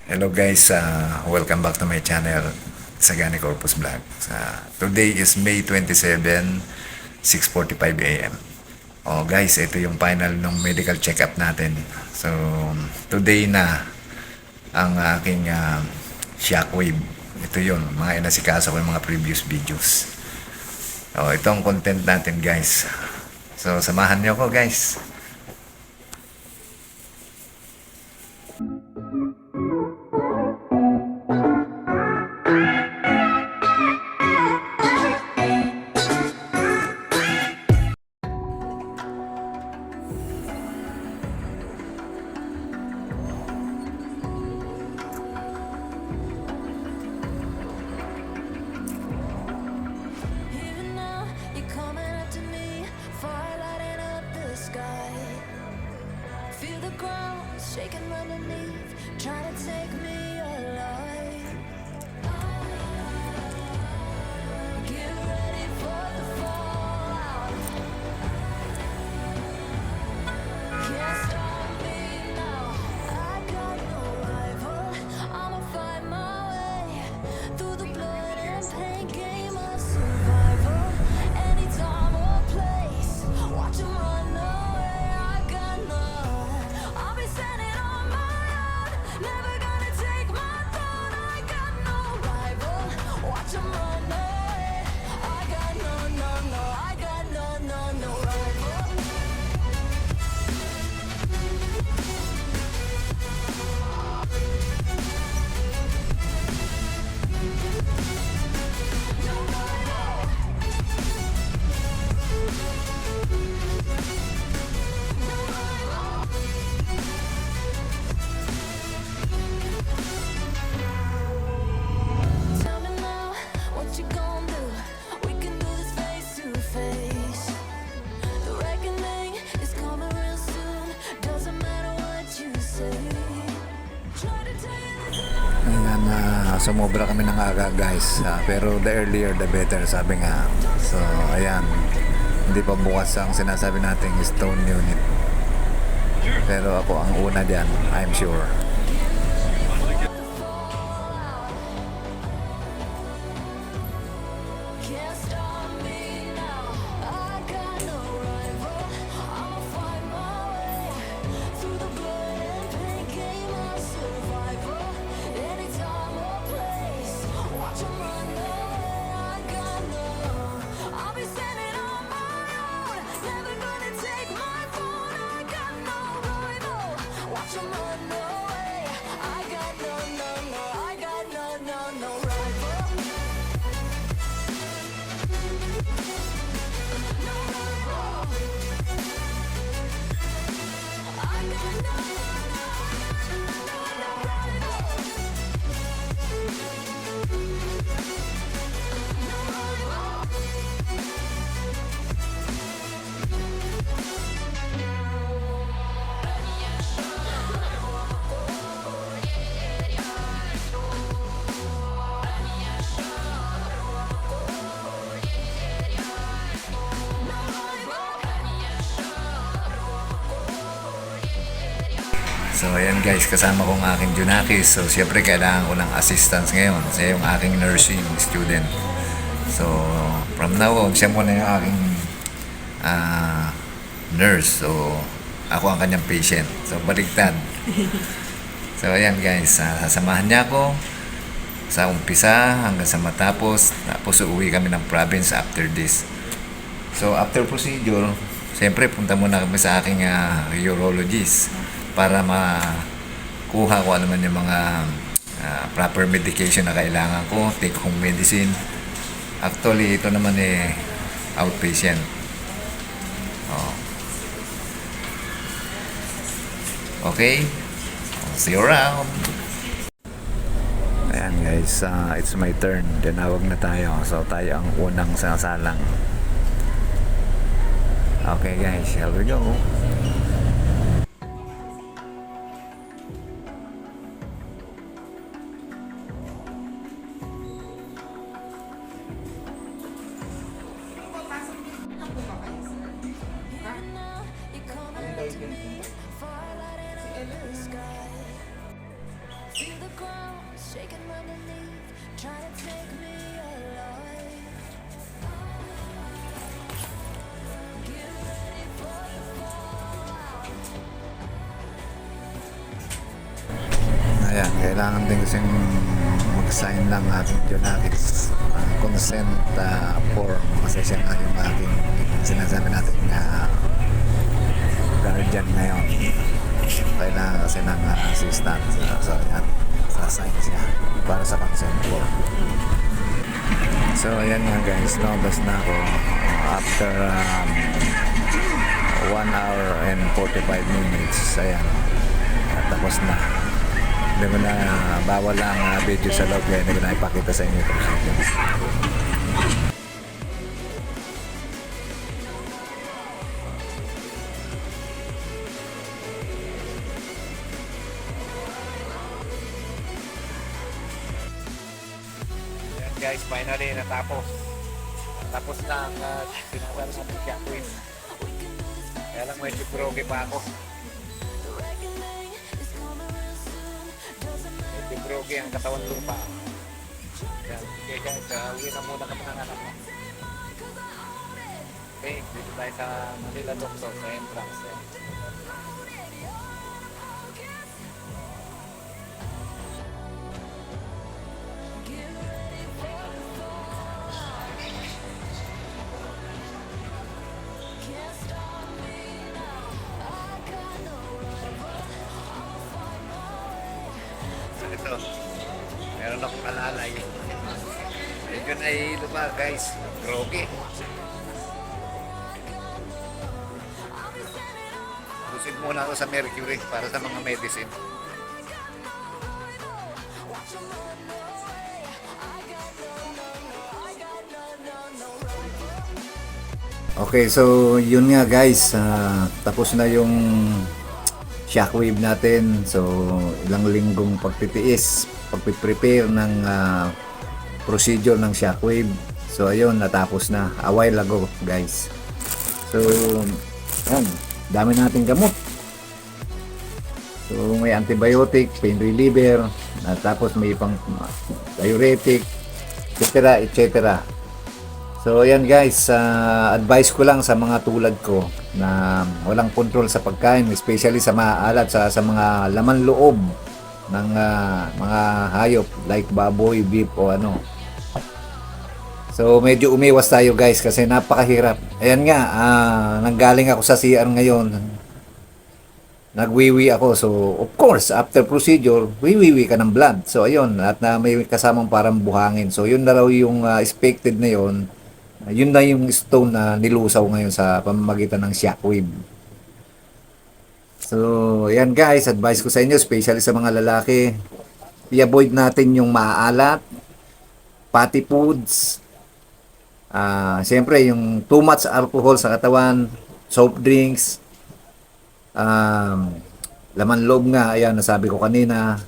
Hello guys, welcome back to my channel, Sagani Corpus Vlog. Today is May 27, 6:45 a.m. Oh guys, ito yung final ng medical check-up natin. So, today na ang aking shockwave. Ito yun, mga inasikaso ko yung mga previous videos. Oh, ito ang content natin guys. So, samahan niyo ko guys. Feel the ground shaking underneath, trying to take me alive. Get ready for the fallout. Can't stop me now. I got no rival. I'ma find my way through the blood and pain game of survival. Anytime or place, watch 'em run away. I got none. I'll be standing on my own, never gonna take my throne. I got no rival. Watch 'em run away. I got no, no, no. I got no, no, no rival. Tell me now, what you gonna do? We can do this face to face. The reckoning is coming real soon. Doesn't matter what you say. Try to tell you this. Ayan, sumobra kami ng aga guys, pero the earlier the better, sabi nga. So ayan, hindi pa bukas ang sinasabi nating stone unit, pero ako ang una dyan, I'm sure. Can't stop me now. I got no rival. I'ma find my way through the blood and pain game of survival. Anytime or place, watch 'em run away. I got no. I'll be standing on my own, never gonna take my throne. I got no rival. Watch 'em run away. I got no, no, no. I got no, no, no rival. So ayan guys, kasama ko ang aking Junakis. So siyempre kailangan ko ng assistance ngayon. Siya yung aking nursing student. So from now on, siya muna yung aking nurse. So ako ang kanyang patient. So baliktad. So ayan guys, sasamahan niya ako sa umpisa hanggang sa matapos. Tapos uuwi kami ng province after this. So after procedure, siyempre punta muna kami sa aking urologist para makuha ko ano man yung mga proper medication na kailangan ko, take home medicine. Actually, ito naman outpatient. Oh. Okay? See you around! Ayan guys, it's my turn. Tinawag na tayo. So tayo ang unang sasalang. Okay guys, here we go. Fire lighting up the sky. Feel the ground, shaking underneath, trying to take me alive. Get ready for the fallout. Ayan, kailangan din kasing mag-sign lang aking Junakis consent form kasi siya nga yung aking sinasabi natin na guardian ngayon. Kailangan kasi ng assistance. So, ayan, sasign siya para sa consent form. So, ayan nga guys, nabas na ako after 1 hour and 45 minutes. Ayan, tapos na. Hindi ko na bawal ang video sa loob kaya hindi ko na ipakita sa inyo ito. Yan guys, finally natapos. Tapos na ang sinasabi natin siya quiz. Kaya lang medyo broke pa ako. Medyo broke ang katawan lupa. Yan. Okay guys, uwi na muna kami ng anak mo. Okay, dito tayo sa Manila Doctor sa entrance. Can't stop me now. I got no rival. I'ma fight my way. Ito, meron akong alalay. Medyo nahihilo pa guys. Broke. Busid muna ako sa Mercury para sa mga medicine. Okay, so yun nga guys, tapos na yung shockwave natin. So ilang linggong pagtitiis, pagpiprepare ng procedure ng shockwave. So ayun, natapos na a while ago guys. So yan, dami nating gamot. So may antibiotic, pain reliever, tapos may pang diuretic, etc. etc. So ayan guys, advice ko lang sa mga tulad ko na walang control sa pagkain, especially sa maalat, sa mga laman loob ng mga hayop like baboy, beef o ano. So medyo umiwas tayo guys kasi napakahirap. Ayan nga, nanggaling ako sa CR ngayon. Nagwiwi ako. So of course, after procedure, wiwiwi ka ng blood. So ayun, at may kasamang parang buhangin. So yun na raw yung expected na yun. Yun na yung stone na nilusaw ngayon sa pamamagitan ng shockwave. So, yan guys, advice ko sa inyo, especially sa mga lalaki, i-avoid natin yung maaalat, fatty foods, siyempre yung too much alcohol sa katawan, soft drinks, laman loob nga, ayan, nasabi ko kanina,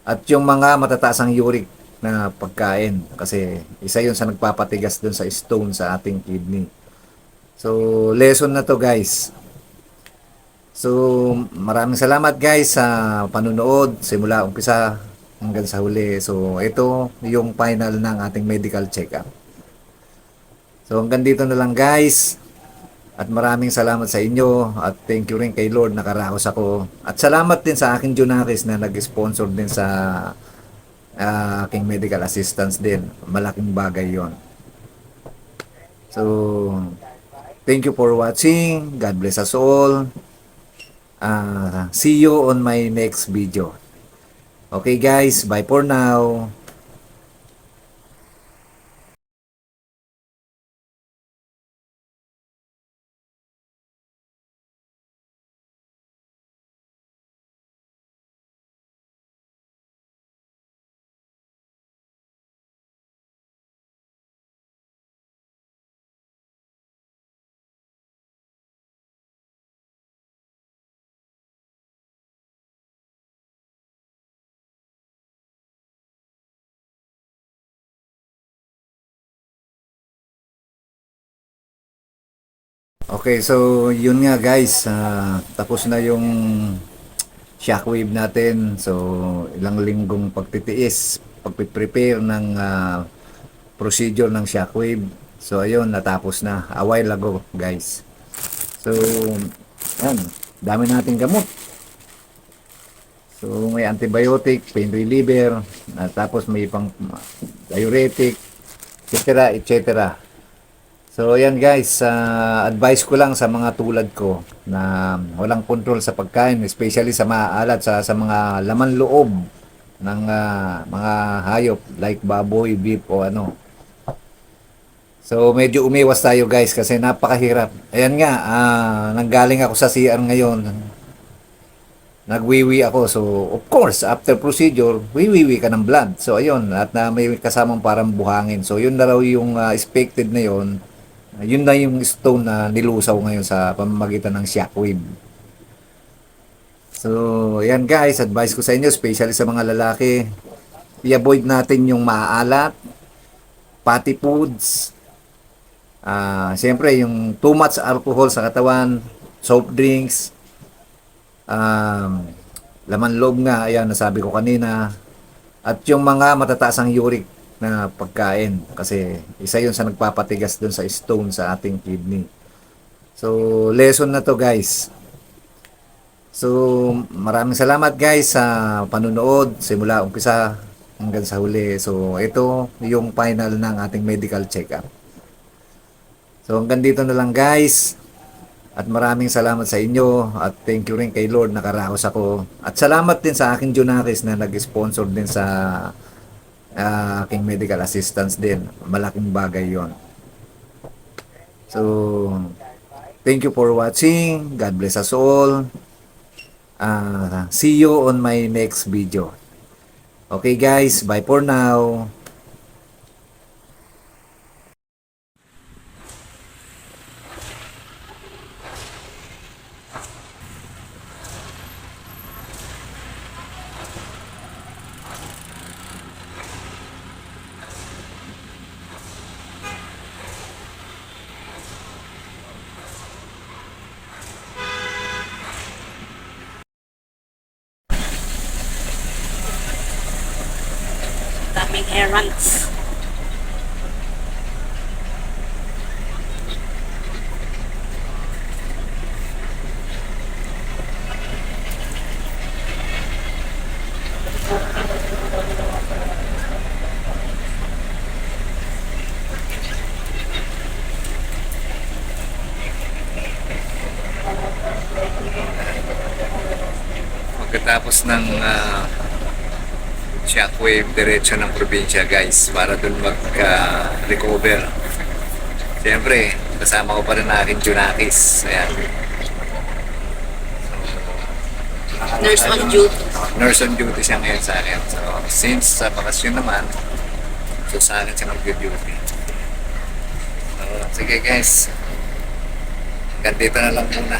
at yung mga matataas ang uric na pagkain kasi isa yun sa nagpapatigas dun sa stone sa ating kidney. So lesson na to guys. So maraming salamat guys sa panunood simula umpisa hanggang sa huli. So ito yung final ng ating medical check-up. So hanggang dito na lang guys. At maraming salamat sa inyo at thank you rin kay Lord nakaraos ako. At salamat din sa aking Junakis na nag-sponsor din sa aking medical assistance din. Malaking bagay yon. So, thank you for watching. God bless us all. See you on my next video. Okay guys, bye for now. Okay, so yun nga guys, tapos na yung shockwave natin. So, ilang linggong pagtitiis, pagpiprepare ng procedure ng shockwave. So, ayun, natapos na. A while ago, guys. So, yan. Dami nating gamot. So, may antibiotic, pain reliever, tapos may pang diuretic, etc. etc. So, yan guys, advice ko lang sa mga tulad ko na walang control sa pagkain, especially sa maalat, sa mga laman loob ng mga hayop like baboy, beef o ano. So, medyo umiwas tayo guys kasi napakahirap. Ayan nga, nanggaling ako sa CR ngayon. Nagwiwi ako. So, of course, after procedure, wiwiwi ka ng blood. So, ayun. At may kasamang parang buhangin. So, yun na raw yung expected na yun. Yun na yung stone na nilusaw ngayon sa pamamagitan ng shockwave. So, yan guys. Advice ko sa inyo, especially sa mga lalaki. I-avoid natin yung maaalat, fatty foods. Siyempre, yung too much alcohol sa katawan, soft drinks, laman loob nga, ayan, nasabi ko kanina. At yung mga matataas ang uric na pagkain. Kasi isa yun sa nagpapatigas dun sa stone sa ating kidney. So, lesson na to guys. So, maraming salamat guys sa panunood simula umpisa hanggang sa huli. So, ito yung final ng ating medical check-up. So, hanggang dito na lang guys. At maraming salamat sa inyo at thank you rin kay Lord nakaraos ako. At salamat din sa aking Junakis na nag-sponsor din sa aking medical assistance din. Malaking bagay yon. So, thank you for watching. God bless us all. See you on my next video. Okay guys, bye for now. Daming errands. Pagkatapos ng shockwave, diretso ng probinsya guys para dun mag-recover. Siyempre, kasama ko pa rin na aking Junakis. Ayan. Nurse on duty. Nurse on duty siya ngayon sa akin. So, since sa bakasyon naman, so sa akin siya mag-duty. So, sige guys. Hanggang dito na lang muna.